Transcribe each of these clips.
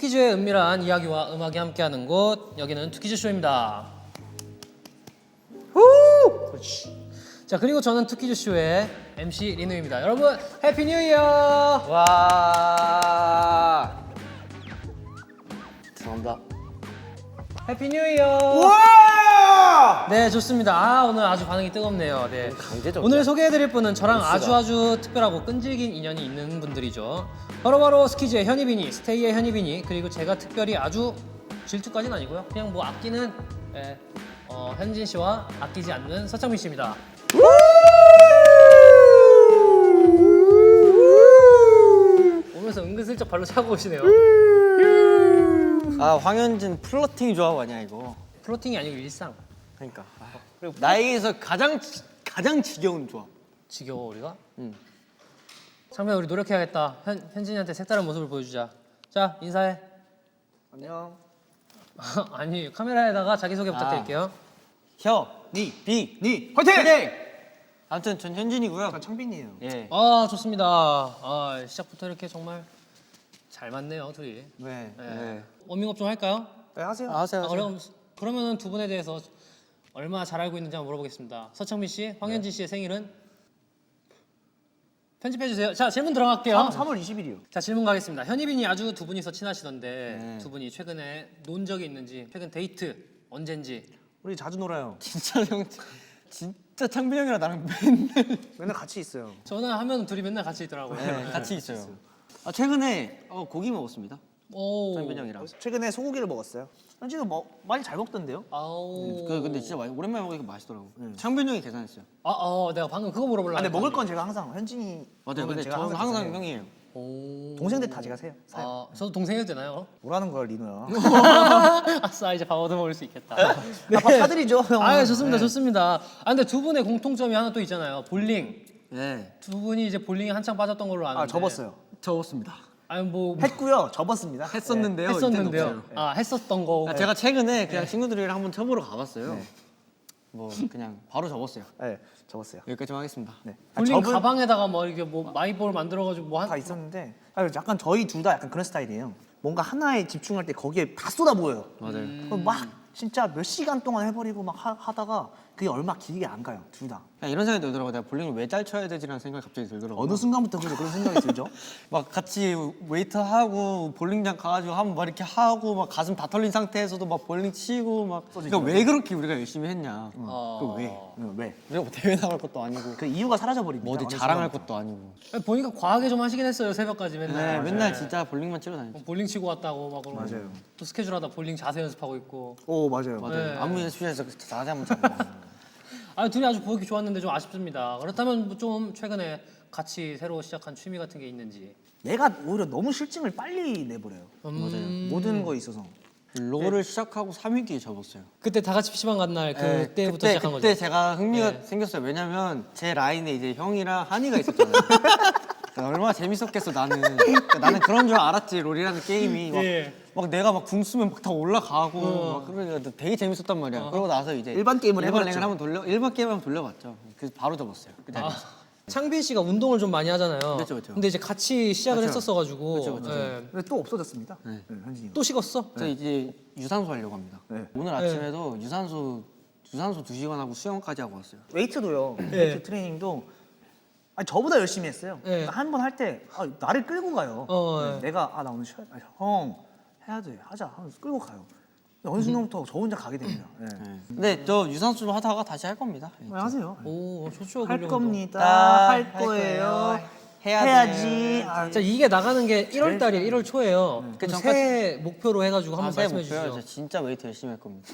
투키즈의 은밀한 이야기와 음악이 함께하는 곳, 여기는 투키즈 쇼입니다. 그렇지. 자, 그리고 저는 투키즈 쇼의 MC 리누입니다. 여러분 해피 뉴 이어. 와. 죄송합니다. 해피 뉴 이어. 와. 네, 좋습니다. 아, 오늘 아주 반응이 뜨겁네요. 네. 강제적. 오늘 소개해드릴 분은 저랑 아주 특별하고 끈질긴 인연이 있는 분들이죠. 바로 스키즈의 현희빈이, 스테이의 현희빈이, 그리고 제가 특별히 아주 질투까지는 아니고요. 그냥 뭐 아끼는 현진 씨와 아끼지 않는 서창민 씨입니다. 오면서 은근슬쩍 발로 차고 오시네요. 아, 황현진 플러팅 조합 아니야 이거? 플로팅이 아니고 일상. 그러니까. 그리고 나이에서 가장 지겨운 조합. 지겨워 우리가? 응. 창민아, 우리 노력해야겠다. 현진이한테 색다른 모습을 보여주자. 자, 인사해. 안녕. 아니, 카메라에다가 자기소개 부탁드릴게요. 현희빈이 화이팅! 아무튼 전 현진이고요. 전 창빈이에요. 예. 아, 좋습니다. 아, 시작부터 이렇게 정말 잘 맞네요, 둘이. 네. 네. 워밍업 좀 할까요? 네, 하세요. 하세요. 그러면은 두 분에 대해서 얼마나 잘 알고 있는지 한번 물어보겠습니다. 서창민 씨, 황현진 씨의 생일은? 편집해 주세요. 자, 질문 들어갈게요. 3월 20일이요. 자, 질문 가겠습니다. 현희빈이 아주 두 분이서 친하시던데 네. 두 분이 최근에 논 적이 있는지, 최근 데이트 언젠지. 우리 자주 놀아요. 진짜 창빈 형이랑 나랑 맨날 같이 있어요. 전화하면 둘이 맨날 같이 있더라고요. 같이 있어요. 아, 최근에 고기 먹었습니다. 오. 창빈 형이랑. 최근에 소고기를 먹었어요. 현진은 많이 잘 먹던데요? 아우. 근데 진짜 오랜만에 먹으니까 맛있더라고. 창빈 형이 계산했어요. 내가 방금 그거 물어보려고. 근데 먹을 했는데. 건 제가 항상 현진이 맞아요. 먹으면 근데 제가 저는 항상 계산해요. 형이에요. 오. 동생들 다 제가 사요. 저도 동생 해도 되나요? 뭐라는 거야 리노야? 아싸, 이제 밥 얻어 먹을 수 있겠다. 네. 밥 사드리죠 형. 아, 좋습니다, 좋습니다. 근데 두 분의 공통점이 하나 또 있잖아요. 볼링. 네. 두 분이 이제 볼링에 한창 빠졌던 걸로 아는데. 아 접었어요. 접었습니다. 아니 뭐 했고요. 접었습니다. 했었는데요. 했었는데요. 이때는 없어요. 했었던 거. 제가 최근에 그냥 친구들이랑 한번 쳐보러 가봤어요. 네. 뭐 그냥 바로 접었어요. 네, 접었어요. 여기까지만 하겠습니다. 네. 볼링 가방에다가 뭐 이렇게 뭐 마이볼 만들어가지고 뭐 다 있었는데 약간 저희 둘 다 약간 그런 스타일이에요. 뭔가 하나에 집중할 때 거기에 다 쏟아부어요. 맞아요. 그럼 막 진짜 몇 시간 동안 해버리고 막 하다가 그게 얼마 길게 안 가요. 둘 다. 그냥 이런 생각이 들더라고. 내가 볼링을 왜 잘 쳐야 되지라는 생각이 갑자기 들더라고. 어느 순간부터 그런 생각이 들죠? 막 같이 웨이트 하고 볼링장 가가지고 한번 막 이렇게 하고 막 가슴 다 털린 상태에서도 막 볼링 치고 막. 그러니까 왜 그렇게 우리가 열심히 했냐. 그 왜? 왜? 우리가 뭐 대회 나갈 것도 아니고 그 이유가 사라져버립니다. 뭐 어디 어느 자랑할 순간부터. 것도 아니고. 보니까 과하게 좀 하시긴 했어요. 새벽까지 네, 맨날. 맨날 진짜 볼링만 치러 다녔죠. 볼링 치고 왔다고 막 그러고. 맞아요. 또 스케줄 하다 볼링 자세 연습하고 있고. 오 맞아요. 맞아요. 네. 안무 연습실에서 자세 한번 잡고. 둘이 아주 보기 좋았는데 좀 아쉽습니다. 그렇다면 뭐좀 최근에 같이 새로 시작한 취미 같은 게 있는지. 내가 오히려 너무 실증을 빨리 내버려요. 모든 거에 있어서. 롤을 시작하고 3일 뒤에 접었어요. 그때 다 같이 PC방 간 날 그때부터 시작한 거죠. 그때 제가 흥미가 네. 생겼어요. 왜냐면 제 라인에 이제 형이랑 한이가 있었잖아요. 얼마나 재밌었겠어 나는. 그러니까 나는 그런 줄 알았지 롤이라는 게임이 막, 예. 막 내가 막 궁 쓰면 막 다 올라가고 막 그러니까 되게 재밌었단 말이야. 그러고 나서 이제 일반 게임을 해봤죠. 일반 게임을 한번 돌려봤죠. 그래서 바로 접었어요. 그 자리에서. 창빈 씨가 운동을 좀 많이 하잖아요. 그쵸, 그쵸. 근데 이제 같이 시작을 그쵸. 했었어가지고. 그쵸, 그쵸. 예. 근데 또 없어졌습니다. 네. 현진이가. 또 식었어? 저 이제 유산소 하려고 합니다. 네. 오늘 아침에도 유산소 2시간 하고 수영까지 하고 왔어요. 웨이트도요. 웨이트 트레이닝도 저보다 열심히 했어요. 네. 한 번 할 때 나를 끌고 가요. 네. 내가 나 오늘 쉬어. 형 해야 돼. 하자. 하면서 끌고 가요. 근데 어느 순간부터 저 혼자 가게 됩니다. 네. 근데 저 유산소 좀 하다가 다시 할 겁니다. 하세요. 오, 좋죠. 할 근력운동. 겁니다. 할 거예요. 해야지. 자, 이게 나가는 게 1월 달이에요. 1월 초예요. 그 그럼 새해 목표로 해가지고 한번 새해 말씀해 목표요? 주시죠. 저 진짜 웨이트 열심히 할 겁니다.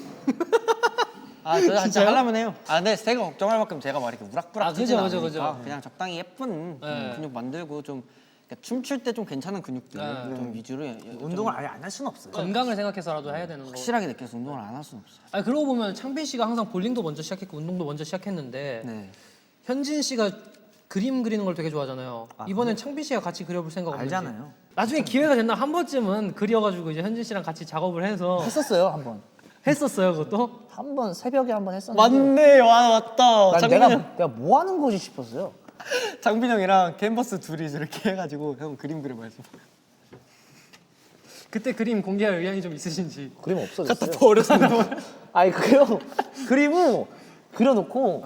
저 진짜 하려면 해요. 근데 새가 걱정할 만큼 제가 막 이렇게 우락부락 그죠, 찌진 그죠, 않으니까 그죠. 그냥 적당히 예쁜 네. 근육 만들고 좀 그러니까 춤출 때 좀 괜찮은 근육들 좀 위주로 운동을 아예 안 할 수는 없어요. 건강을 생각해서라도 해야 되는 거. 확실하게 느껴서 운동을 안 할 수는 없어요. 그러고 보면 창빈 씨가 항상 볼링도 먼저 시작했고 운동도 먼저 시작했는데 네. 현진 씨가 그림 그리는 걸 되게 좋아하잖아요. 이번엔 창빈 씨가 같이 그려볼 생각 없는지. 알잖아요. 나중에 기회가 된다 한 번쯤은 그려가지고 이제 현진 씨랑 같이 작업을 해서 했었어요 한 번. 했었어요 그것도. 한 번 새벽에 한 번 했었는데. 맞네, 맞다. 난 장빈 내가 뭐 하는 거지 싶었어요. 장빈 형이랑 캔버스 둘이 이렇게 해가지고 형 그림 그려봐야지. 그때 그림 공개할 의향이 좀 있으신지. 그림 없어졌어요. 갖다 버렸습니다. 아니 그림을 그려놓고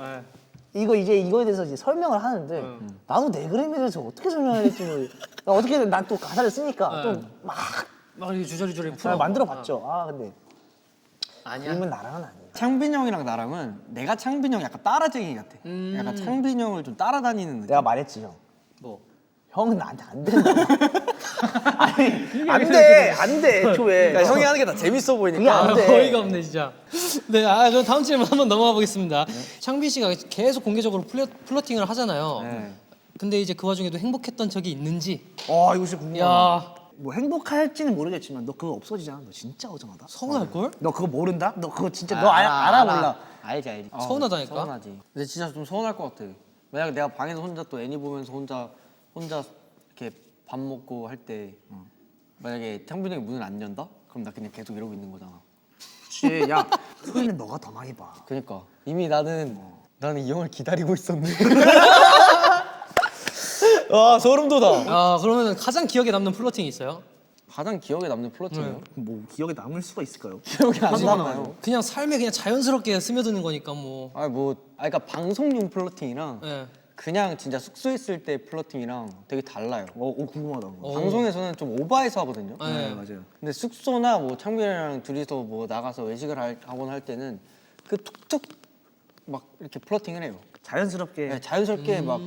이거 이제 이거에 대해서 이제 설명을 하는데 나도 내 그림에 대해서 어떻게 설명해야 될지 어떻게든 난 또 가사를 쓰니까 또 막 이렇게 주저리주저리 풀어. 만들어봤죠. 아 근데 아니야. 그림은 나랑은 아니야. 창빈 형이랑 나랑은 내가 창빈 형 약간 따라쟁이 같아. 약간 창빈 형을 좀 따라다니는 느낌. 내가 말했지 형. 뭐. 형은 나한테 안 된다. 아니 안돼 애초에. 그러니까 형이 하는 게 다 재밌어 그게 보이니까. 안 돼. 어이가 없네 진짜. 네, 저 다음 질문 한번 넘어가 보겠습니다. 창빈 씨가 계속 공개적으로 플러팅을 하잖아요. 네. 근데 이제 그 와중에도 행복했던 적이 있는지. 이거 진짜 궁금하다. 야, 뭐 행복할지는 모르겠지만 너 그거 없어지잖아. 너 진짜 어정하다. 서운할 걸? 너 그거 모른다? 너 그거 진짜 너 알아 몰라. 알지. 서운하다니까? 서운하지. 근데 진짜 좀 서운할 것 같아. 만약에 내가 방에서 혼자 또 애니 보면서 혼자 이렇게 밥 먹고 할 때 만약에 창빈 형이 문을 안 연다? 그럼 나 그냥 계속 이러고 있는 거잖아. 그치. 야 소리는 너가 더 많이 봐. 그러니까 이미 나는 이 형을 기다리고 있었네. 와 소름 돋아. 그러면 가장 기억에 남는 플러팅이 있어요? 가장 기억에 남는 플러팅이요? 뭐 기억에 남을 수가 있을까요? 기억이 안 남아요. 그냥 삶에 그냥 자연스럽게 스며드는 거니까 뭐. 그러니까 방송용 플러팅이랑 예. 그냥 진짜 숙소에 있을 때 플러팅이랑 되게 달라요. 궁금하다. 방송에서는 좀 오버해서 하거든요. 네. 맞아요. 근데 숙소나 뭐 창빈이랑 둘이서 뭐 나가서 외식을 하거나 할 때는 그 툭툭 막 이렇게 플러팅을 해요. 자연스럽게. 네, 자연스럽게 막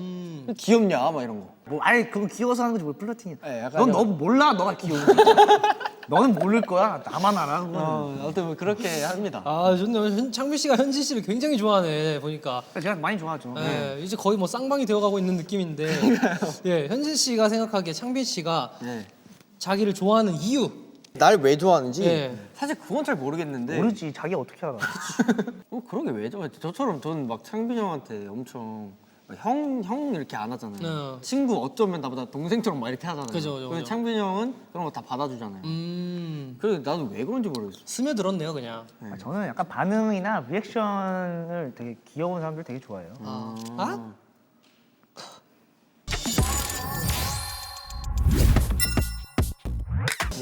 귀엽냐 막 이런 거. 뭐 아니 그거 귀여워서 하는 거지 뭘 플러팅이야. 네, 약간 넌 너 몰라 너가 귀여운지. 너는 모를 거야. 나만 알아. 그거는. 아무튼 뭐 그렇게 합니다. 좋네요. 창빈 씨가 현진 씨를 굉장히 좋아하네 보니까. 제가 많이 좋아하죠. 예, 이제 거의 뭐 쌍방이 되어가고 있는 느낌인데. 예, 현진 씨가 생각하기에 창빈 씨가 네. 자기를 좋아하는 이유. 날 왜 좋아하는지 네. 사실 그건 잘 모르겠는데. 모르지. 자기 어떻게 알아? 그런 게 왜 좋아해? 저처럼 저는 막 창빈 형한테 엄청 형 이렇게 안 하잖아요. 친구 어쩌면 나보다 동생처럼 막 이렇게 하잖아요. 그죠. 근데 창빈 형은 그런 거 다 받아주잖아요. 그래서 나도 왜 그런지 모르겠어. 스며들었네요 그냥. 저는 약간 반응이나 리액션을 되게 귀여운 사람들 되게 좋아해요.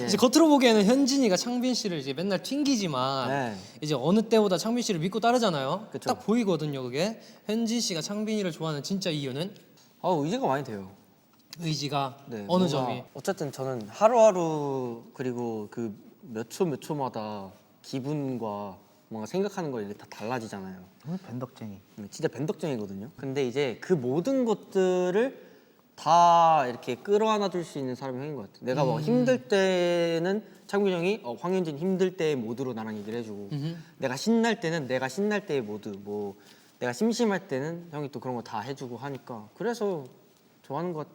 이제 겉으로 보기에는 현진이가 창빈 씨를 이제 맨날 튕기지만 네. 이제 어느 때보다 창빈 씨를 믿고 따르잖아요. 그쵸. 딱 보이거든요 그게. 현진 씨가 창빈이를 좋아하는 진짜 이유는 의지가 많이 돼요. 의지가 네, 어느 뭔가 점이? 어쨌든 저는 하루하루 그리고 그 몇 초마다 기분과 뭔가 생각하는 거 이게 다 달라지잖아요. 밴덕쟁이. 진짜 밴덕쟁이거든요. 근데 이제 그 모든 것들을 다 이렇게 끌어안아 줄 수 있는 사람이 형인 것 같아. 내가 뭐 힘들 때는 창빈 형이 황현진 힘들 때의 모드로 나랑 얘기를 해주고 내가 신날 때는 내가 신날 때의 모드, 뭐 내가 심심할 때는 형이 또 그런 거 다 해주고 하니까 그래서 좋아하는 것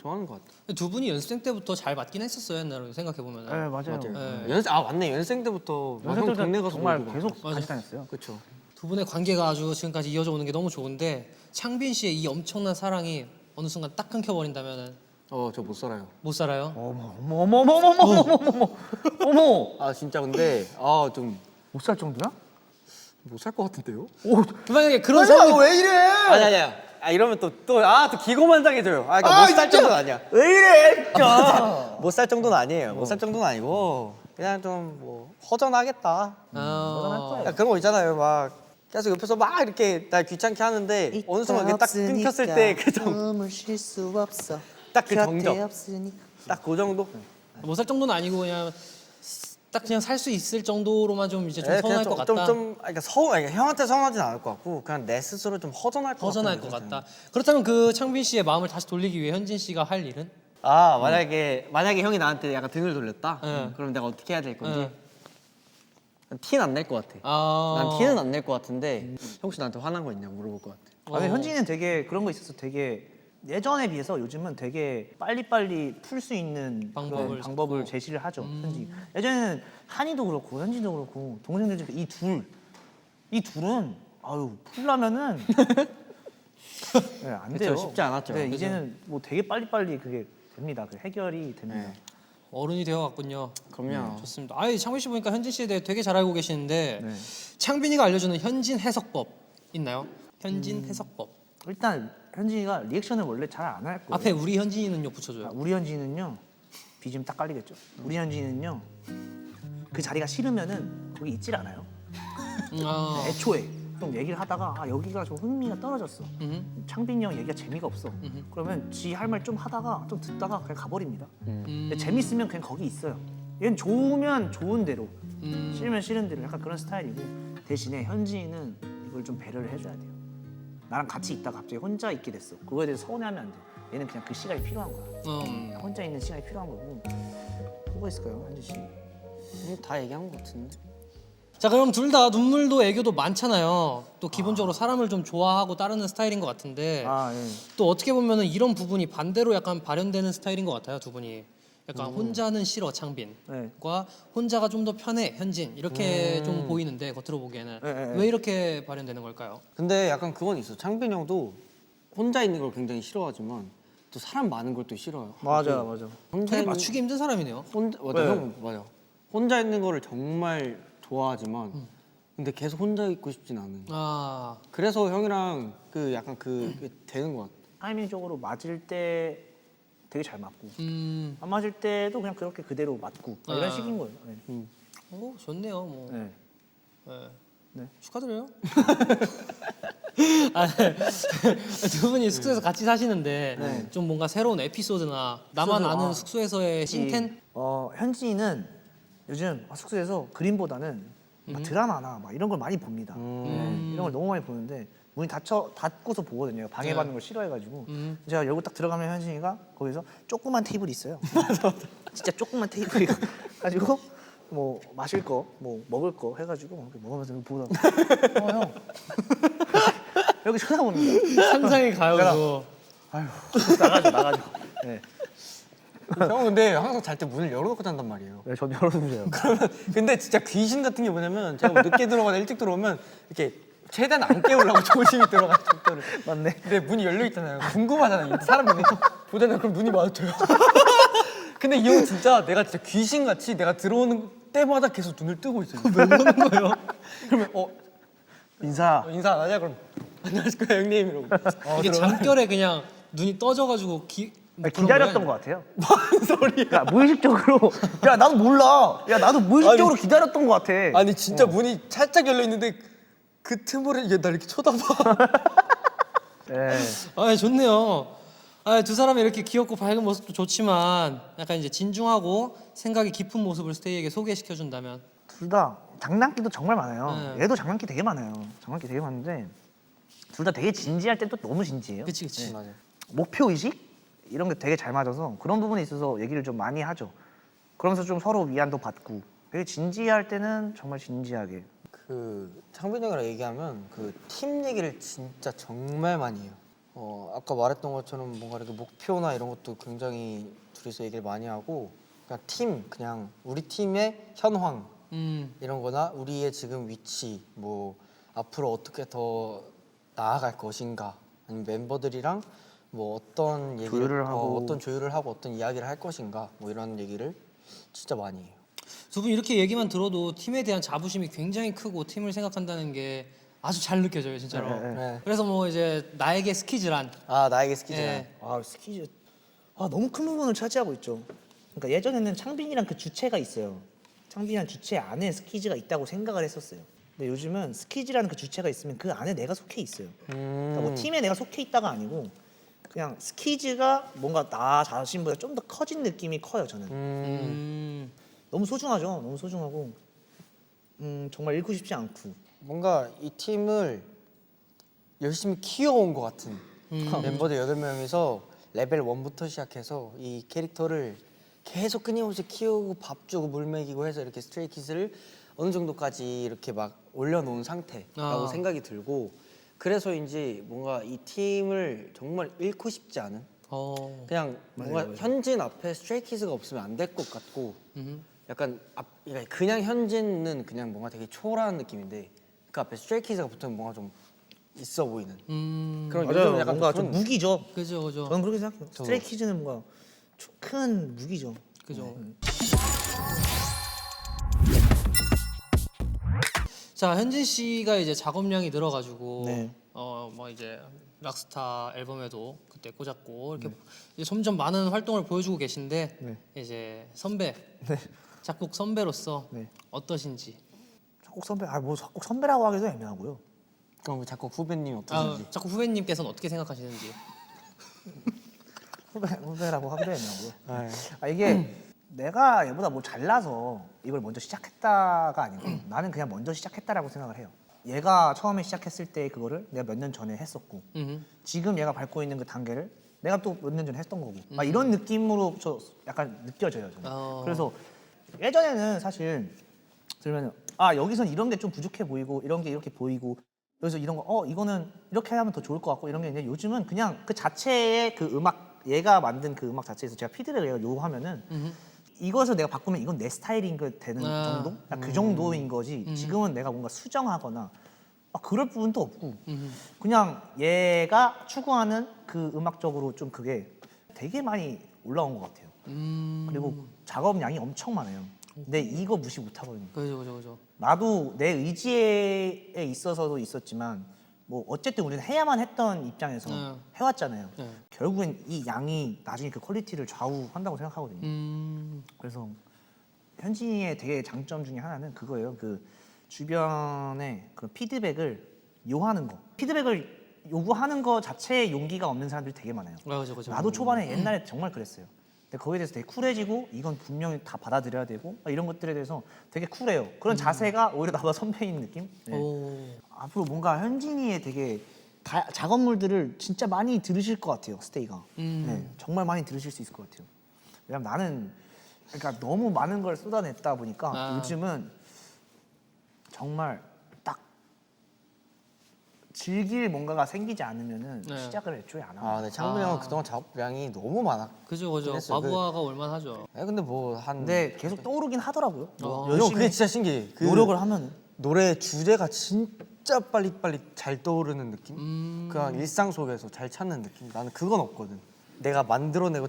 같아. 두 분이 연습생 때부터 잘 맞긴 했었어요 옛날에 생각해 보면. 네 맞아요. 네. 맞네. 연생 때부터 형 동네 가서 정말 놀고 계속 맞아. 같이 다녔어요. 그렇죠. 두 분의 관계가 아주 지금까지 이어져 오는 게 너무 좋은데 창빈 씨의 이 엄청난 사랑이 어느 순간 딱 끊겨버린다면은 저 못 살아요. 못 살아요. 어머. 진짜 근데 좀 못 살 정도야? 못 살 것 같은데요? 만약에 그런 상황이 왜 이래? 아니야. 이러면 또 기고만장해져요. 그러니까 못 살 정도는 아니야. 왜 이래? 진짜. 못 살 정도는 아니에요. 못 살 정도는 아니고 그냥 좀 뭐 허전하겠다. 그러니까 그런 거 있잖아요. 막 계속 옆에서 막 이렇게 날 귀찮게 하는데 어느 순간 이게 딱 끊겼을 때 그 정도. 쉴수 없어. 딱 그 정적. 딱 그 정도. 못 살 정도는 아니고 그냥 딱 그냥 살 수 있을 정도로만 좀 이제 좀 네, 서운할 그냥 것 같다. 그러니까 형한테 서운하진 않을 것 같고 그냥 내 스스로 좀 허전할 것 허전할 같아요. 것 같다. 그렇다면 그 창빈 씨의 마음을 다시 돌리기 위해 현진 씨가 할 일은? 만약에 형이 나한테 약간 등을 돌렸다. 응. 그럼 내가 어떻게 해야 될 건지 응. 티는 안 낼 것 같아. 아. 난 티는 안 낼 것 같은데 혹시 나한테 화난 거 있냐고 물어볼 것 같아. 근데 현진이는 되게 그런 거 있어서 되게 예전에 비해서 요즘은 되게 빨리빨리 풀 수 있는 방법을 그런 방법을 제시를 하죠. 현진이. 예전에는 한이도 그렇고 현진도 그렇고 동생들 중에 이 둘은 풀려면은 네, 안 그쵸, 돼요. 쉽지 않았죠. 네, 그죠. 이제는 뭐 되게 빨리빨리 그게 됩니다. 그 해결이 됩니다. 어른이 되어갔군요. 그럼요. 좋습니다. 창빈 씨 보니까 현진 씨에 대해 되게 잘 알고 계시는데 네. 창빈이가 알려주는 현진 해석법 있나요? 현진 해석법. 일단 현진이가 리액션을 원래 잘 안 할 거예요. 앞에 우리 현진이는요 붙여줘요. 우리 현진이는요 뒤지면 딱 깔리겠죠. 우리 현진이는요 그 자리가 싫으면은 거기 있질 않아요. 애초에 좀 얘기를 하다가 여기가 좀 흥미가 떨어졌어. 창빈이 형 얘기가 재미가 없어. 그러면 지 할 말 좀 하다가 좀 듣다가 그냥 가버립니다. 근데 재밌으면 그냥 거기 있어요. 얘는 좋으면 좋은 대로, 싫으면 싫은 대로 약간 그런 스타일이고 대신에 현진이는 이걸 좀 배려를 해줘야 돼요. 나랑 같이 있다가 갑자기 혼자 있게 됐어. 그거에 대해서 서운해하면 안 돼. 얘는 그냥 그 시간이 필요한 거야. 혼자 있는 시간이 필요한 거고. 뭐가 있을까요, 현진 씨? 다 얘기한 것 같은데. 자 그럼 둘 다 눈물도 애교도 많잖아요. 또 기본적으로 사람을 좀 좋아하고 따르는 스타일인 것 같은데 예. 또 어떻게 보면은 이런 부분이 반대로 약간 발현되는 스타일인 것 같아요, 두 분이. 약간 혼자는 싫어 창빈과 네. 혼자가 좀 더 편해 현진 이렇게 좀 보이는데 겉으로 보기에는 네. 왜 이렇게 발현되는 걸까요? 근데 약간 그건 있어. 창빈 형도 혼자 있는 걸 굉장히 싫어하지만 또 사람 많은 걸 또 싫어요. 맞아. 혼자 되게 있는 맞추기 힘든 사람이네요. 맞아, 네. 형 맞아. 혼자 있는 거를 정말 좋아하지만 근데 계속 혼자 있고 싶진 않은. 아, 그래서 형이랑 그 약간 그게 되는 것 같아. 타이밍적으로 맞을 때 되게 잘 맞고 안 맞을 때도 그냥 그렇게 그대로 맞고 이런 아. 식인 거예요. 네. 오 좋네요, 뭐. 네. 네. 네. 축하드려요. 아, 두 분이 숙소에서 같이 사시는데 좀 뭔가 새로운 에피소드나 나만 에피소드, 아는 숙소에서의 신텐? 현진이는 요즘 숙소에서 그림보다는 막 드라마나 막 이런 걸 많이 봅니다. 네, 이런 걸 너무 많이 보는데 문이 닫고서 보거든요. 방해받는 걸 싫어해가지고 제가 열고 딱 들어가면 현진이가 거기서 조그만 테이블이 있어요. 진짜 조그만 테이블이 가지고 뭐 마실 거, 뭐 먹을 거 해가지고 이렇게 먹으면서 이렇게 보다가 형 여기 쳐다봅니다. 상상이 가요, 그거. 나가죠. 네. 형 근데 항상 잘 때 문을 열어놓고 잔단 말이에요. 네, 전 열어두세요. 근데 진짜 귀신 같은 게 뭐냐면 제가 뭐 늦게 들어가거나 일찍 들어오면 이렇게 최대한 안 깨우려고 조심히 들어가요. 족도를. 맞네. 근데 문이 열려 있잖아요. 궁금하잖아요. 사람 눈이 보잖아요. 그럼 눈이 마주쳐요. 근데 이 형은 진짜 내가 진짜 귀신같이 내가 들어오는 때마다 계속 눈을 뜨고 있어요. 왜 그러는 거예요? 그러면 인사. 인사 안 하냐? 그럼 안녕하십니까 형님 이러고. 이게 잠결에 그냥 눈이 떠져가지고 기다렸던 것 같아요. 뭔 소리야? 무의식적으로. 야 나도 몰라. 야 나도 무의식적으로 기다렸던 것 같아. 아니 진짜 문이 살짝 열려 있는데 그 틈으로 얘 나 이렇게 쳐다봐. 네. 아 좋네요. 아, 두 사람의 이렇게 귀엽고 밝은 모습도 좋지만 약간 이제 진중하고 생각이 깊은 모습을 스테이에게 소개시켜 준다면 둘 다 장난기도 정말 많아요. 네. 얘도 장난기 되게 많아요. 장난기 되게 많은데 둘 다 되게 진지할 때 또 너무 진지해요. 그치 그치. 맞아요. 목표 의식 이런 게 되게 잘 맞아서 그런 부분에 있어서 얘기를 좀 많이 하죠. 그러면서 좀 서로 위안도 받고 되게 진지할 때는 정말 진지하게. 그 창빈 형이랑 얘기하면 그 팀 얘기를 진짜 정말 많이 해요. 아까 말했던 것처럼 뭔가 이렇게 목표나 이런 것도 굉장히 둘이서 얘기를 많이 하고 그냥 우리 팀의 현황 이런 거나 우리의 지금 위치 뭐 앞으로 어떻게 더 나아갈 것인가 아니면 멤버들이랑 뭐 어떤 얘기를 조율을 하고. 어떤 조율을 하고 어떤 이야기를 할 것인가 뭐 이런 얘기를 진짜 많이 해요. 두 분 이렇게 얘기만 들어도 팀에 대한 자부심이 굉장히 크고 팀을 생각한다는 게 아주 잘 느껴져요 진짜로. 네. 그래서 뭐 이제 나에게 스키즈란 아 나에게 스키즈란. 예. 스키즈 너무 큰 부분을 차지하고 있죠. 그러니까 예전에는 창빈이랑 그 주체가 있어요. 창빈이랑 주체 안에 스키즈가 있다고 생각을 했었어요. 근데 요즘은 스키즈라는 그 주체가 있으면 그 안에 내가 속해 있어요. 그러니까 뭐 팀에 내가 속해 있다가 아니고 그냥 스키즈가 뭔가 나 자신보다 좀 더 커진 느낌이 커요 저는. 너무 소중하죠. 너무 소중하고 정말 잃고 싶지 않고. 뭔가 이 팀을 열심히 키워온 것 같은 멤버들 8명이서 레벨 1부터 시작해서 이 캐릭터를 계속 끊임없이 키우고 밥 주고 물 먹이고 해서 이렇게 스트레이키즈를 어느 정도까지 이렇게 막 올려놓은 상태라고 생각이 들고 그래서인지 뭔가 이 팀을 정말 잃고 싶지 않은 그냥 뭔가 현진 앞에 스트레이키즈가 없으면 안 될 것 같고 약간 그냥 현진은 그냥 뭔가 되게 초라한 느낌인데 그 앞에 스트레이키즈가 붙으면 뭔가 좀 있어 보이는 그런 맞아요. 요즘 약간 뭔가 그런 좀 무기죠. 그죠. 저는 그렇게 생각해요. 스트레이키즈는 뭔가 큰 무기죠. 그죠. 자 현진 씨가 이제 작업량이 늘어가지고 네. 뭐 이제 락스타 앨범에도 그때 꽂았고 이렇게 이제 점점 많은 활동을 보여주고 계신데 네. 이제 선배 네. 작곡 선배로서 네. 어떠신지. 작곡 선배, 뭐 작곡 선배라고 하기도 애매하고요. 그럼 작곡 후배님 어떠신지? 작곡 후배님께서는 어떻게 생각하시는지. 후배라고 하기도 애매하고요. 네. 이게 내가 얘보다 뭐 잘나서 이걸 먼저 시작했다가 아니고 나는 그냥 먼저 시작했다라고 생각을 해요. 얘가 처음에 시작했을 때 그거를 내가 몇 년 전에 했었고 지금 얘가 밟고 있는 그 단계를 내가 또 몇 년 전에 했던 거고 막 이런 느낌으로 저 약간 느껴져요 저는. 그래서 예전에는 사실 들으면 여기선 이런 게 좀 부족해 보이고 이런 게 이렇게 보이고 그래서 이런 거 이거는 이렇게 하면 더 좋을 것 같고 이런 게 있는데 요즘은 그냥 그 자체의 그 음악 얘가 만든 그 음악 자체에서 제가 피드백을 요구하면은 이것을 내가 바꾸면 이건 내 스타일인 거 되는 정도? 그 정도인 거지. 지금은 내가 뭔가 수정하거나 그럴 부분도 없고 그냥 얘가 추구하는 그 음악적으로 좀 그게 되게 많이 올라온 것 같아요. 그리고 작업량이 엄청 많아요. 근데 이거 무시 못 하거든요. 그죠. 나도 내 의지에 있어서도 있었지만 뭐 어쨌든 우리는 해야만 했던 입장에서 해왔잖아요. 결국엔 이 양이 나중에 그 퀄리티를 좌우한다고 생각하거든요. 그래서 현진이의 되게 장점 중에 하나는 그거예요. 그 주변에 그 피드백을 요하는 거. 피드백을 요구하는 거 자체에 용기가 없는 사람들이 되게 많아요. 그죠. 나도 초반에 옛날에 정말 그랬어요. 근데 거기에 대해서 되게 쿨해지고 이건 분명히 다 받아들여야 되고 이런 것들에 대해서 되게 쿨해요. 그런 자세가 오히려 나보다 선배인 느낌? 네. 앞으로 뭔가 현진이의 되게 작업물들을 진짜 많이 들으실 것 같아요. 스테이가. 네, 정말 많이 들으실 수 있을 것 같아요. 왜냐면 나는 그러니까 너무 많은 걸 쏟아냈다 보니까 요즘은 정말 딱 즐길 뭔가가 생기지 않으면은 시작을 애초에 안 하고. 네, 창빈이 형은 그동안 작업량이 너무 많아. 그죠. 그랬어요. 과부하가 올만하죠. 근데 뭐 한. 근데 계속 떠오르긴 하더라고요. 형 그게 진짜 신기해. 그 노력을 하면은. 노래 주제가 진짜 빨리빨리 잘 떠오르는 느낌? 그냥 일상 속에서 잘 찾는 느낌? 나는 그건 없거든. 내가 만들어내고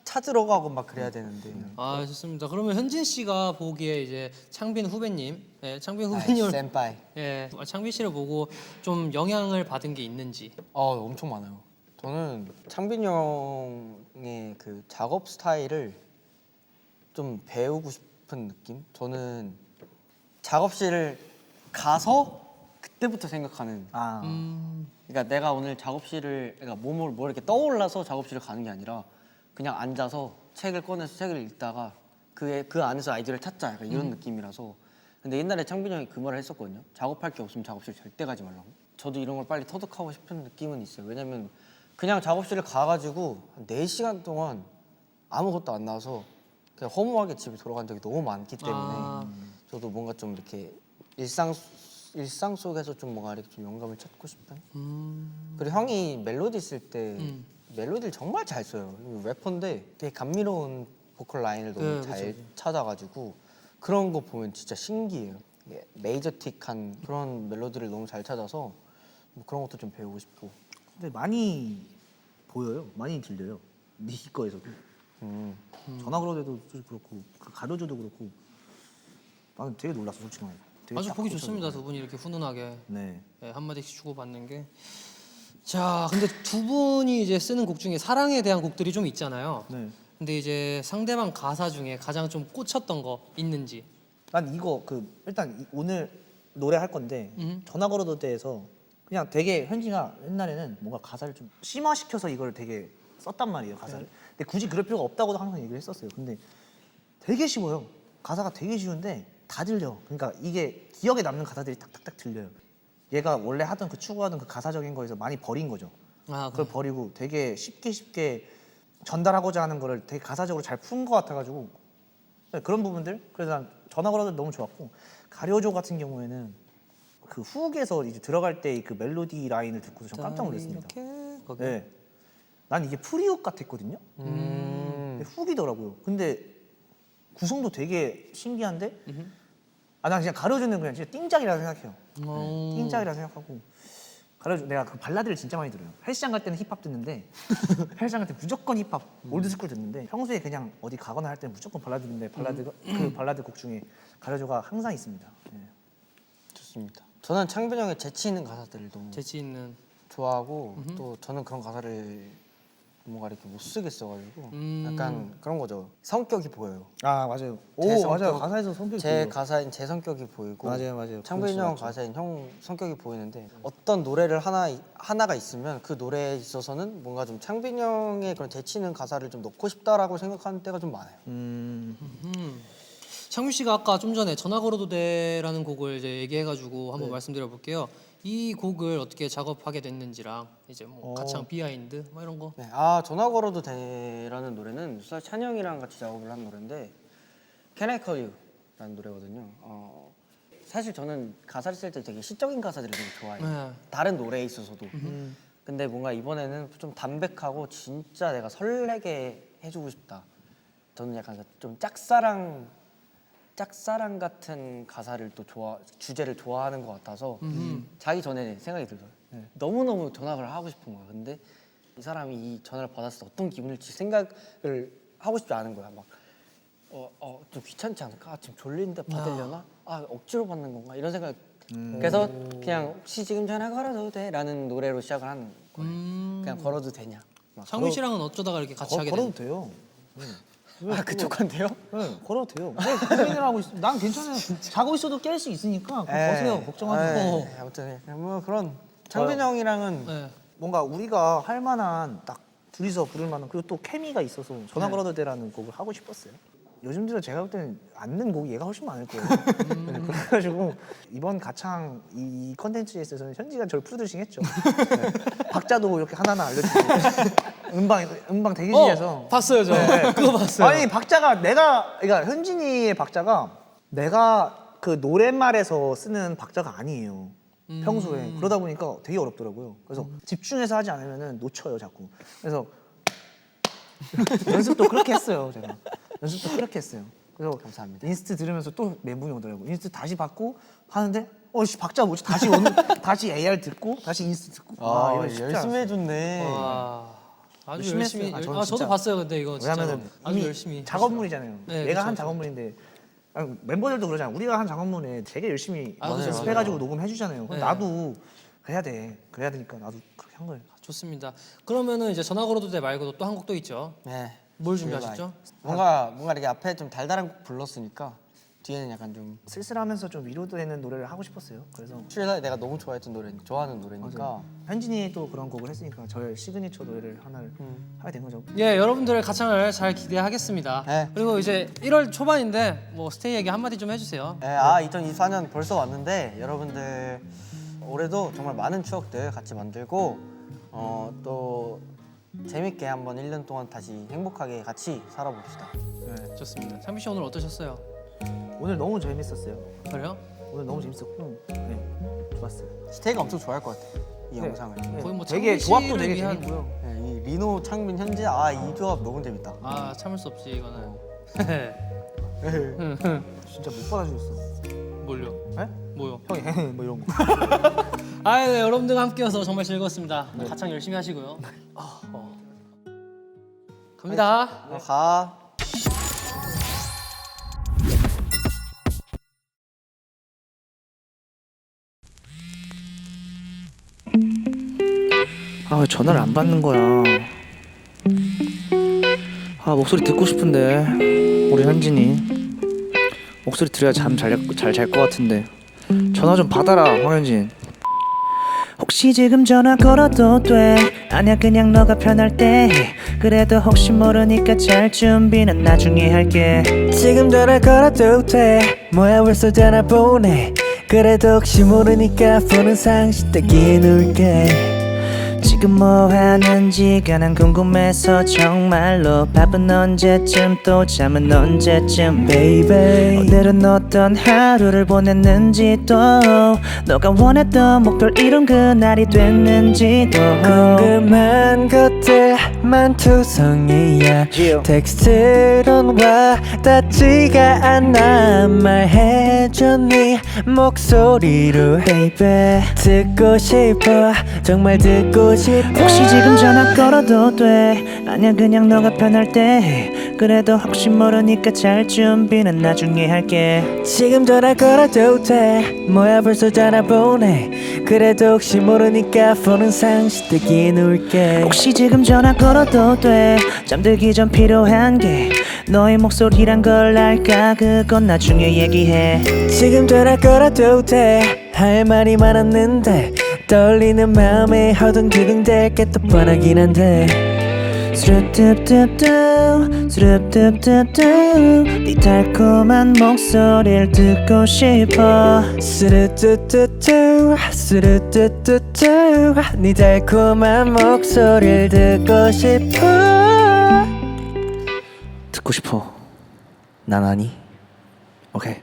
찾으러 가고 막 그래야 되는데. 좋습니다. 그러면 현진 씨가 보기에 이제 창빈 후배님, 창빈 후배님을 센파이. 창빈 씨를 보고 좀 영향을 받은 게 있는지. 엄청 많아요. 저는 창빈 형의 그 작업 스타일을 좀 배우고 싶은 느낌? 저는 작업실을 가서 그때부터 생각하는. 그러니까 내가 오늘 작업실을 그러니까 뭐 이렇게 떠올라서 작업실을 가는 게 아니라 그냥 앉아서 책을 꺼내서 책을 읽다가 그 안에서 아이디어를 찾자 약간 이런 느낌이라서. 근데 옛날에 창빈이 형이 그 말을 했었거든요. 작업할 게 없으면 작업실 절대 가지 말라고. 저도 이런 걸 빨리 터득하고 싶은 느낌은 있어요. 왜냐면 그냥 작업실을 가가지고 한 4시간 동안 아무것도 안 나와서 그냥 허무하게 집에 돌아간 적이 너무 많기 때문에 저도 뭔가 좀 이렇게 일상 속에서 좀 뭔가 이렇게 좀 영감을 찾고 싶은. 그리고 형이 멜로디 쓸 때 멜로디를 정말 잘 써요. 래퍼인데 되게 감미로운 보컬 라인을 너무 잘 찾아가지고 그런 거 보면 진짜 신기해요. 메이저틱한 그런 멜로디를 너무 잘 찾아서 뭐 그런 것도 좀 배우고 싶고. 근데 많이 보여요. 많이 들려요. 네 거에서도. 전화 걸어도 그렇고 그 가로줘도 그렇고 나는 되게 놀랐어 솔직히 말해서. 되게 아주 딱 보기 꽂혀서. 좋습니다. 두 분이 이렇게 훈훈하게 네. 한마디씩 주고받는 게. 자, 근데 두 분이 이제 쓰는 곡 중에 사랑에 대한 곡들이 좀 있잖아요. 네. 근데 이제 상대방 가사 중에 가장 좀 꽂혔던 거 있는지. 난 이거 일단 오늘 노래 할 건데 전화 걸어도 돼에서 그냥 되게 현진이가 옛날에는 뭔가 가사를 좀 심화시켜서 이걸 되게 썼단 말이에요 가사를. 근데 굳이 그럴 필요가 없다고도 항상 얘기를 했었어요. 근데 되게 쉬워요. 가사가 되게 쉬운데 다 들려. 그러니까 이게 기억에 남는 가사들이 탁탁탁 들려요. 얘가 원래 하던 그 추구하던 그 가사적인 거에서 많이 버린 거죠. 그걸 버리고 되게 쉽게 전달하고자 하는 거를 되게 가사적으로 잘 푼 것 같아가지고 그런 부분들. 그래서 난 전화 걸어도 너무 좋았고 가려줘 같은 경우에는 그 훅에서 이제 들어갈 때 그 멜로디 라인을 듣고서 전 깜짝 놀랐습니다. 네, 난 이게 프리훅 같았거든요. 근데 훅이더라고요. 근데 구성도 되게 신기한데 난 그냥 가려주는 그냥 진짜 띵작이라고 생각해요. 네, 띵작이라고 생각하고 가려줘. 내가 그 발라드를 진짜 많이 들어요. 헬스장 갈 때는 힙합 듣는데 헬스장 갈 때 무조건 힙합 올드스쿨 듣는데 평소에 그냥 어디 가거나 할 때는 무조건 발라드 듣는데 그 발라드 곡 중에 가려줘가 항상 있습니다. 네. 좋습니다. 저는 창빈 형의 재치 있는 가사들을 너무 재치 있는. 좋아하고 또 저는 그런 가사를 뭔가 이렇게 못 쓰겠어가지고 약간 그런 거죠. 성격이 보여요. 아 맞아요. 제 오 성격, 맞아요. 가사에서 성격이 제 보여요. 가사인 제 성격이 보이고 맞아요. 창빈이 형 가사인 형 성격이 보이는데 어떤 노래를 하나가 있으면 그 노래에 있어서는 뭔가 좀 창빈이 형의 그런 재치있는 가사를 좀 넣고 싶다라고 생각하는 때가 좀 많아요. 창민 씨가 아까 좀 전에 전화 걸어도 돼라는 곡을 이제 얘기해가지고 한번 말씀드려 볼게요. 이 곡을 어떻게 작업하게 됐는지랑 이제 뭐 가창 비하인드 뭐 이런 거. 네, 전화 걸어도 돼라는 노래는 사실 찬영이랑 같이 작업을 한 노래인데 Can I Call You라는 노래거든요. 사실 저는 가사를 쓸 때 되게 시적인 가사들을 되게 좋아해요. 네. 다른 노래에 있어서도. 근데 뭔가 이번에는 좀 담백하고 진짜 내가 설레게 해주고 싶다. 저는 약간 좀 짝사랑 같은 가사를 또 주제를 좋아하는 것 같아서 자기 전에 생각이 들어요. 너무너무 전화를 하고 싶은 거야. 근데 이 사람이 이 전화를 받았을 때 어떤 기분일지 생각을 하고 싶지 않은 거야. 막 좀 귀찮지 않을까? 지금 졸린데 받으려나? 억지로 받는 건가? 이런 생각. 그래서 그냥 혹시 지금 전화 걸어도 돼? 라는 노래로 시작을 하는 거예요. 그냥 걸어도 되냐? 창민 씨랑은 어쩌다가 이렇게 같이 하게 걸어도 된? 돼요. 그쪽한테요? 네, 걸어도 돼요. 고민을 하고 있어. 난 괜찮아요. 자고 있어도 깰 수 있으니까 거세요. 걱정하지 마. 아무튼 뭐 그런 창빈 형이랑은 네. 뭔가 우리가 할 만한 딱 둘이서 부를 만한 그리고 또 케미가 있어서 전화 걸어도 돼라는 곡을 하고 싶었어요. 요즘 들어 제가 볼 때는 앉는 곡이 얘가 훨씬 많을 거예요. 네, 그래가지고 이번 가창 이 컨텐츠에 있어서는 현지가 저를 프로듀싱 했죠. 네. 박자도 이렇게 하나하나 알려주고 음방 대기실에서 봤어요 저. 그거 봤어요. 아니 박자가 그러니까 현진이의 박자가 내가 그 노랫말에서 쓰는 박자가 아니에요. 평소에 그러다 보니까 되게 어렵더라고요. 그래서 집중해서 하지 않으면은 놓쳐요 자꾸. 그래서 연습도 그렇게 했어요 제가. 연습도 그렇게 했어요. 그래서 감사합니다. 인스트 들으면서 또 멘붕이 오더라고요. 인스트 다시 받고 하는데 씨 박자 뭐지? 다시 AR 듣고 다시 인스트 듣고 이거 쉽지 열심히 않았어요. 해줬네. 아주 열심히 열심히. 했어요. 저는 저도 진짜. 봤어요. 근데 이거 진짜 왜냐면은 아주 이미 열심히. 작업물이잖아요. 네, 내가 그쵸, 한 그쵸. 작업물인데 멤버들도 그러잖아. 우리가 한 작업물에 되게 열심히 맞아요. 연습해가지고 녹음해주잖아요. 네. 나도 그래야 되니까 나도 그렇게 한 거예요. 좋습니다. 그러면은 이제 전화 걸어도 돼 말고도 또 한 곡도 있죠. 네. 뭘 준비하셨죠? 뭔가 이렇게 앞에 좀 달달한 곡 불렀으니까 뒤에는 약간 좀 쓸쓸하면서 좀 위로되는 노래를 하고 싶었어요. 그래서 출사 내가 너무 좋아하는 노래니까 현진이 또 그런 곡을 했으니까 저의 시그니처 노래를 하나를 하게 된 거죠. 예, 여러분들의 가창을 잘 기대하겠습니다. 네. 그리고 이제 1월 초반인데 뭐 스테이에게 한마디 좀 해주세요. 네, 2024년 벌써 왔는데 여러분들 올해도 정말 많은 추억들 같이 만들고 또 재밌게 한번 1년 동안 다시 행복하게 같이 살아봅시다. 네, 좋습니다. 창빈 씨 오늘 어떠셨어요? 오늘 너무 재밌었어요. 그래요? 오늘 너무 재밌었고 네, 좋았어요. 스테이가 엄청 좋아할 것 같아 이 네. 영상을. 네. 거의 뭐 되게 창빈 조합도 씨를 되게 위한- 재밌고요. 네, 이 리노, 창민, 현지 이 조합 너무 재밌다. 참을 수 없지 이거는. 진짜 못 받아주겠어. 뭘요? 네? 뭐요? 형이 뭐 이런 거. 네, 여러분들과 함께여서 정말 즐거웠습니다. 가창 열심히 하시고요. 갑니다. 가. 왜 전화를 안 받는 거야? 목소리 듣고 싶은데 우리 현진이 목소리 들어야 잠 잘 잘 것 같은데 전화 좀 받아라 황현진. 혹시 지금 전화 걸어도 돼? 아니야 그냥 너가 편할 때 그래도 혹시 모르니까 잘 준비는 나중에 할게. 지금 전화 걸어도 돼 뭐야 벌써 전화 보내 그래도 혹시 모르니까 보는 상시 따기에 놓을게. 지금 뭐 하는지가 난 궁금해서 정말로 밥은 언제쯤 또 잠은 언제쯤 baby. 오늘은 어떤 하루를 보냈는지도 너가 원했던 목표를 이룬 그날이 됐는지도 궁금한 것들 만투성이야 텍스트론 와닿지가 않아 말해줘 네 목소리로 baby. 듣고 싶어 정말 듣고 싶어. 혹시 지금 전화 걸어도 돼? 아니야 그냥 너가 편할 때 그래도 혹시 모르니까 잘 준비는 나중에 할게. 지금 전화 걸어도 돼. 뭐야 벌써 전화 보내. 그래도 혹시 모르니까 폰은 상시대기에 놓을게. 혹시 지금 전화 걸어도 돼. 잠들기 전 필요한 게 너의 목소리란 걸 알까. 그건 나중에 얘기해. 지금 전화 걸어도 돼. 할 말이 많았는데 떨리는 마음에 허둥지둥될 게 또 뻔하긴 한데. 스르뚜뚜뚜 스르뚜뚜뚜 네 달콤한 목소리를 듣고 싶어. 스르뚜뚜뚜 스르뚜뚜뚜 네 달콤한 목소리를 듣고 싶어. 듣고 싶어. 난 아니. 오케이.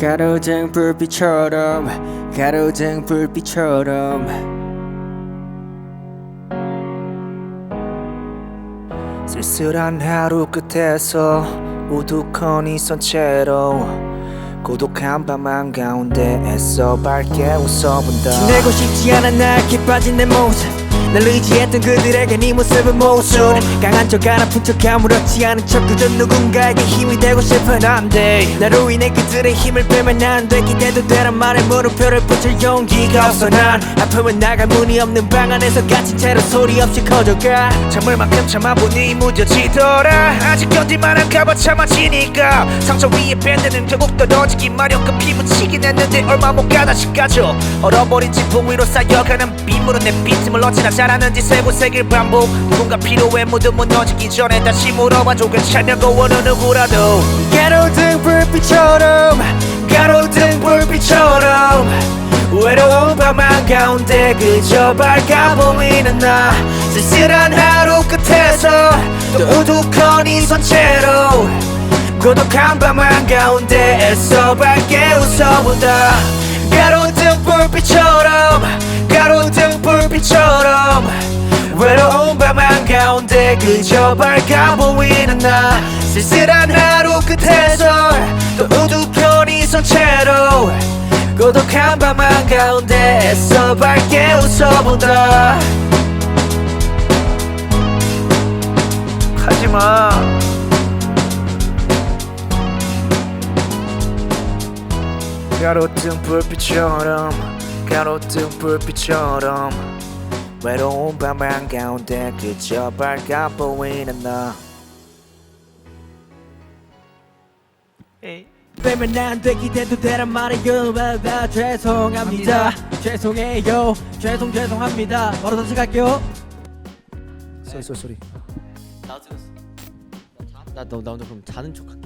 가로등 불빛처럼 가로등 불빛처럼 쓸쓸한 하루 끝에서 우두커니 선채로 고독한 밤 한가운데 애써 밝게 웃어본다. 지내고 싶지 않아 나에게 빠진 내 모습. 날 의지했던 그들에게 네 모습은 모순. 강한 척 안 아픈 척 아무렇지 않은 척 그저 누군가에게 힘이 되고 싶은 안돼. 나로 인해 그들의 힘을 빼면 안돼. 기대도 되란 말에 물음표를 붙일 용기가 없어. 난 아픔은 나갈 문이 없는 방 안에서 갇힌 채로 소리 없이 커져가. 참을 만큼 참아보니 무뎌지더라. 아직 견딜만 한가봐 참아지니까. 상처 위에 밴드는 결국 떨어지기 마련. 그 피부치긴 했는데 얼마 못 가다 식가져. 얼어버린 지붕 위로 쌓여가는 빗물은 내 빈틈을 어찌나 잘하는지 세고세길 반복. 누군가 필요해 모두 무너지기 전에 다시 물어봐줘. 괜찮냐고 어느 누구라도. 가로등 불빛처럼 가로등 불빛처럼 외로운 밤 한가운데 그저 밝아 보이는 나. 쓸쓸한 하루 끝에서 또 우두커니 선채로 고독한 밤 한가운데 애써 밝게 웃어본다. 가로등 불빛처럼 가로등 불빛처럼 외로운 밤 한가운데 그저 밝아 보이는 나. 쓸쓸한 하루 끝에서 또 우두커니 선채로 고독한 밤 한가운데 애써 밝게 웃어본다. 하지마. 가로등 불빛처럼 가로등 불빛처럼 외로운 밤 한가운데 그저 밝아 보이는 나. 빼면 안돼. 기대도 되란 말이요. 죄송합니다. 죄송해요. 죄송합니다. 바로 다시 갈게요. 쏘리. 나 혼자 그럼 자는 척 할게.